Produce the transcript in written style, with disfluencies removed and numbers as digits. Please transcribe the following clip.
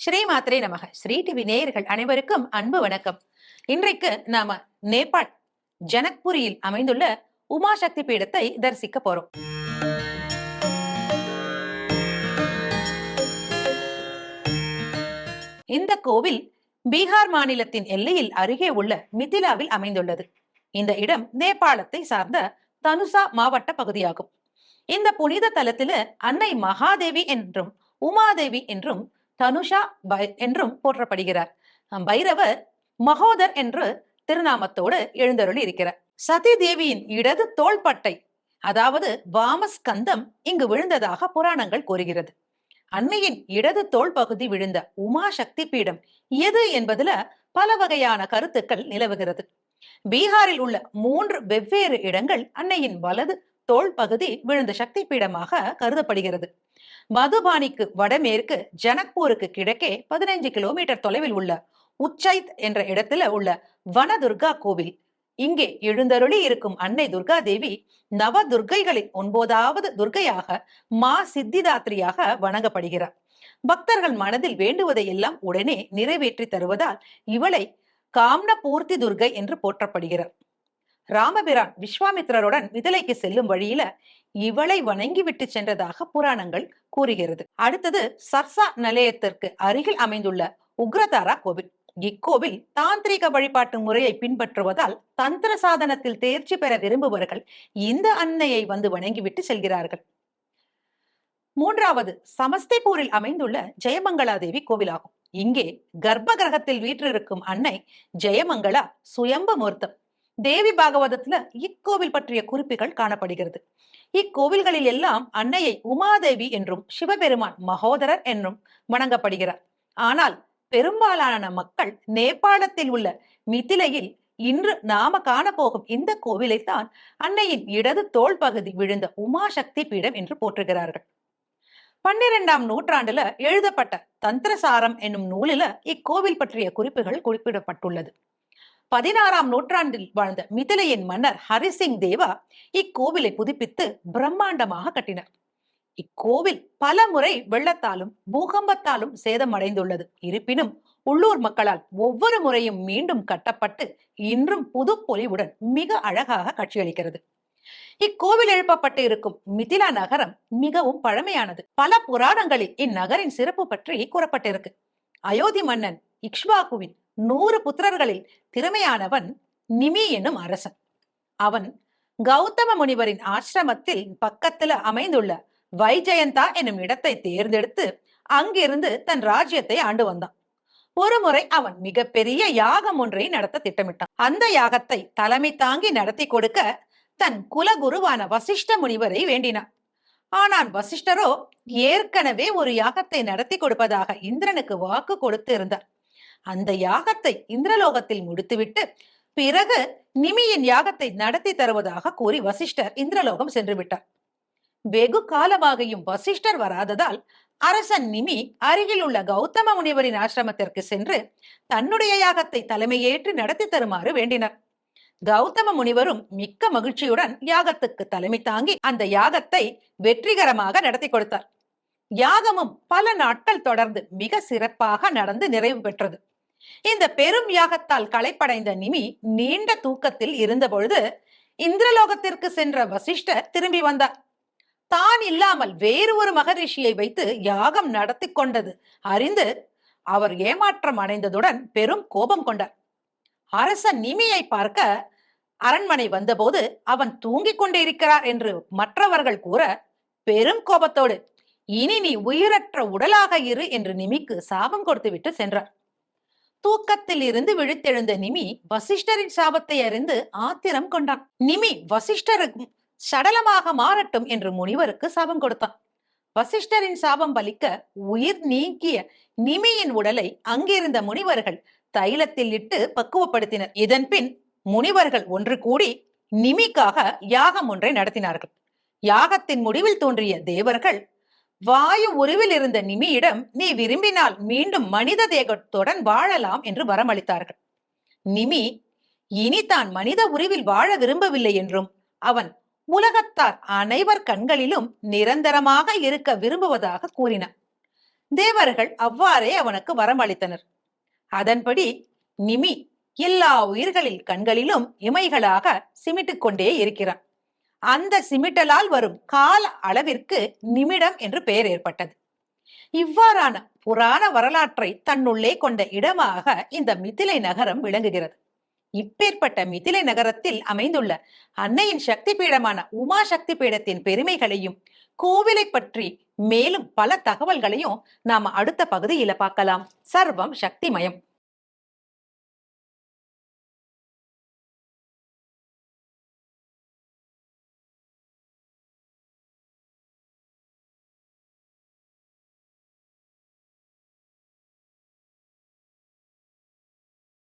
ஸ்ரீ மாத்திரை நமக. ஸ்ரீ டிவி நேயர்கள் அனைவருக்கும் அன்பு வணக்கம். இன்றைக்கு நாம நேபாள் ஜனக்புரியில் அமைந்துள்ள உமா சக்தி பீடத்தை தரிசிக்க போறோம். இந்த கோவில் பீகார் மாநிலத்தின் எல்லையில் அருகே உள்ள மிதிலாவில் அமைந்துள்ளது. இந்த இடம் நேபாளத்தை சார்ந்த தனுசா மாவட்ட பகுதியாகும். இந்த புனித தலத்தில அன்னை மகாதேவி என்றும் உமாதேவி என்றும் தனுஷா என்றும் போற்றப்படுகிறார். பைரவர் மகோதர் என்று திருநாமத்தோடு எழுந்தருளி இருக்கிறார். சதி தேவியின் இடது தோள்பட்டை, அதாவது வாமஸ்கந்தம் இங்கு விழுந்ததாக புராணங்கள் கூறுகிறது. அன்னையின் இடது தோல் பகுதி விழுந்த உமா சக்தி பீடம் எது என்பதுல பல வகையான கருத்துக்கள் நிலவுகிறது. பீகாரில் உள்ள 3 வெவ்வேறு இடங்கள் அன்னையின் வலது தோல் பகுதி விழுந்த சக்தி பீடமாக கருதப்படுகிறது. மதுபானிக்கு வடமேற்கு, ஜனக்பூருக்கு கிழக்கே 15 கிலோமீட்டர் தொலைவில் உள்ள உச்சைத் என்ற இடத்துல உள்ள வனதுர்கா கோவில். இங்கே எழுந்தருளி இருக்கும் அன்னை துர்கா தேவி நவ துர்க்கைகளின் 9வது துர்க்கையாக மா சித்திதாத்ரியாக வணங்கப்படுகிறார். பக்தர்கள் மனதில் வேண்டுவதை எல்லாம் உடனே நிறைவேற்றி தருவதால் இவளை காம்ன பூர்த்தி துர்கை என்று போற்றப்படுகிறார். ராமபிரான் விஸ்வாமித்திரருடன் மிதிலைக்கு செல்லும் வழியில இவளை வணங்கிவிட்டு சென்றதாக புராணங்கள் கூறுகிறது. அடுத்தது சர்சா நிலையத்திற்கு அருகில் அமைந்துள்ள உக்ரதாரா கோவில். இக்கோவில் தாந்திரிக வழிபாட்டு முறையை பின்பற்றுவதால் தந்திர சாதனத்தில் தேர்ச்சி பெற விரும்புபவர்கள் இந்த அன்னையை வந்து வணங்கிவிட்டு செல்கிறார்கள். 3வது சமஸ்திபூரில் அமைந்துள்ள ஜெயமங்களா தேவி கோவிலாகும். இங்கே கர்ப்ப கிரகத்தில் வீற்றிருக்கும் அன்னை ஜெயமங்களா சுயம்பு மூர்த்தம். தேவி பாகவதத்துல இக்கோவில் பற்றிய குறிப்புகள் காணப்படுகிறது. இக்கோவில்களில் எல்லாம் அன்னையை உமாதேவி என்றும் சிவபெருமான் மகோதரர் என்றும் வணங்கப்படுகிறார். ஆனால் பெரும்பாலான மக்கள் நேபாளத்தில் உள்ள மிதிலையில் இன்று நாம காணப்போகும் இந்த கோவிலைத்தான் அன்னையின் இடது தோல் பகுதி விழுந்த உமா சக்தி பீடம் என்று போற்றுகிறார்கள். 12ஆம் நூற்றாண்டுல எழுதப்பட்ட தந்திரசாரம் என்னும் நூலில இக்கோவில் பற்றிய குறிப்புகள் குறிப்பிடப்பட்டுள்ளது. 16ஆம் நூற்றாண்டில் வாழ்ந்த மிதிலையின் மன்னர் ஹரிசிங் தேவா இக்கோவிலை புதுப்பித்து பிரம்மாண்டமாக கட்டினார். இக்கோவில் பல முறை வெள்ளத்தாலும் பூகம்பத்தாலும் சேதமடைந்துள்ளது. இருப்பினும் உள்ளூர் மக்களால் ஒவ்வொரு முறையும் மீண்டும் கட்டப்பட்டு இன்றும் புது பொலிவுடன் மிக அழகாக காட்சியளிக்கிறது. இக்கோவில் எழுப்பப்பட்டு இருக்கும் மிதிலா நகரம் மிகவும் பழமையானது. பல புராணங்களில் இந்நகரின் சிறப்பு பற்றி கூறப்பட்டிருக்கு. அயோத்தி மன்னன் இக்ஷ்வாகுவின் 100 புத்திரர்களில் திறமையானவன் நிமி என்னும் அரசன். அவன் கௌதம முனிவரின் ஆசிரமத்தில் பக்கத்துல அமைந்துள்ள வைஜெயந்தா என்னும் இடத்தை தேர்ந்தெடுத்து அங்கிருந்து தன் ராஜ்யத்தை ஆண்டு வந்தான். ஒரு முறை அவன் மிகப்பெரிய யாகம் ஒன்றை நடத்த திட்டமிட்டான். அந்த யாகத்தை தலைமை தாங்கி நடத்தி கொடுக்க தன் குலகுருவான வசிஷ்ட முனிவரை வேண்டினான். ஆனால் வசிஷ்டரோ ஏற்கனவே ஒரு யாகத்தை நடத்தி கொடுப்பதாக இந்திரனுக்கு வாக்கு கொடுத்து இருந்தார். அந்த யாகத்தை இந்திரலோகத்தில் முடித்துவிட்டு பிறகு நிமியின் யாகத்தை நடத்தி தருவதாக கூறி வசிஷ்டர் இந்திரலோகம் சென்று விட்டார். வெகு காலமாகியும் வசிஷ்டர் வராததால் அரசன் நிமி அருகில் உள்ள கௌதம முனிவரின் ஆசிரமத்திற்கு சென்று தன்னுடைய யாகத்தை தலைமையேற்று நடத்தி தருமாறு வேண்டினார். கௌதம முனிவரும் மிக்க மகிழ்ச்சியுடன் யாகத்துக்கு தலைமை தாங்கி அந்த யாகத்தை வெற்றிகரமாக நடத்தி கொடுத்தார். யாகமும் பல நாட்கள் தொடர்ந்து மிக சிறப்பாக நடந்து நிறைவு பெற்றது. இந்த பெரும் யாகத்தால் களைப்படைந்த நிமி நீண்ட தூக்கத்தில் இருந்த பொழுது இந்திரலோகத்திற்கு சென்ற வசிஷ்டர் திரும்பி வந்தார். தான் இல்லாமல் வேறு ஒரு மகரிஷியை வைத்து யாகம் நடத்தி கொண்டது அறிந்து அவர் ஏமாற்றம் அடைந்ததுடன் பெரும் கோபம் கொண்டார். அரசன் நிமியை பார்க்க அரண்மனை வந்தபோது அவன் தூங்கிக் கொண்டிருக்கிறார் என்று மற்றவர்கள் கூற பெரும் கோபத்தோடு இனி நீ உயிரற்ற உடலாக இரு என்று நிமிக்கு சாபம் கொடுத்துவிட்டு சென்றார். தூக்கத்தில் இருந்து விழித்தெழுந்த நிமி வசிஷ்டரின் சாபத்தை அறிந்து ஆத்திரம் கொண்டான். நிமி வசிஷ்டருக்கு சடலமாக மாறட்டும் என்று முனிவருக்கு சாபம் கொடுத்தான். வசிஷ்டரின் சாபம் பலிக்க உயிர் நீக்கிய நிமியின் உடலை அங்கிருந்த முனிவர்கள் தைலத்தில் இட்டு பக்குவப்படுத்தினர். இதன் பின் முனிவர்கள் ஒன்று கூடி நிமிக்காக யாகம் ஒன்றை நடத்தினார்கள். யாகத்தின் முடிவில் தோன்றிய தேவர்கள் வாயு உருவில் இருந்த நிமியிடம் நீ விரும்பினால் மீண்டும் மனித தேகத்துடன் வாழலாம் என்று வரமளித்தார்கள். நிமி இனி தான் மனித உருவில் வாழ விரும்பவில்லை என்றும் அவன் உலகத்தார் அனைவர் கண்களிலும் நிரந்தரமாக இருக்க விரும்புவதாக கூறினான். தேவர்கள் அவ்வாறே அவனுக்கு வரம் அளித்தனர். அதன்படி நிமி எல்லா உயிர்களில் கண்களிலும் இமைகளாக சிமிட்டுக் கொண்டே இருக்கிறான். அந்த சிமிட்டலால் வரும் கால அளவிற்கு நிமிடம் என்று பெயர் ஏற்பட்டது. இவ்வாறான புராண வரலாற்றை தன்னுள்ளே கொண்ட இடமாக இந்த மிதிலை நகரம் விளங்குகிறது. இப்பேற்பட்ட மிதிலை நகரத்தில் அமைந்துள்ள அன்னையின் சக்தி பீடமான உமா சக்தி பீடத்தின் பெருமைகளையும் கோவிலை பற்றி மேலும் பல தகவல்களையும் நாம அடுத்த பகுதியில பார்க்கலாம். சர்வம் சக்திமயம்.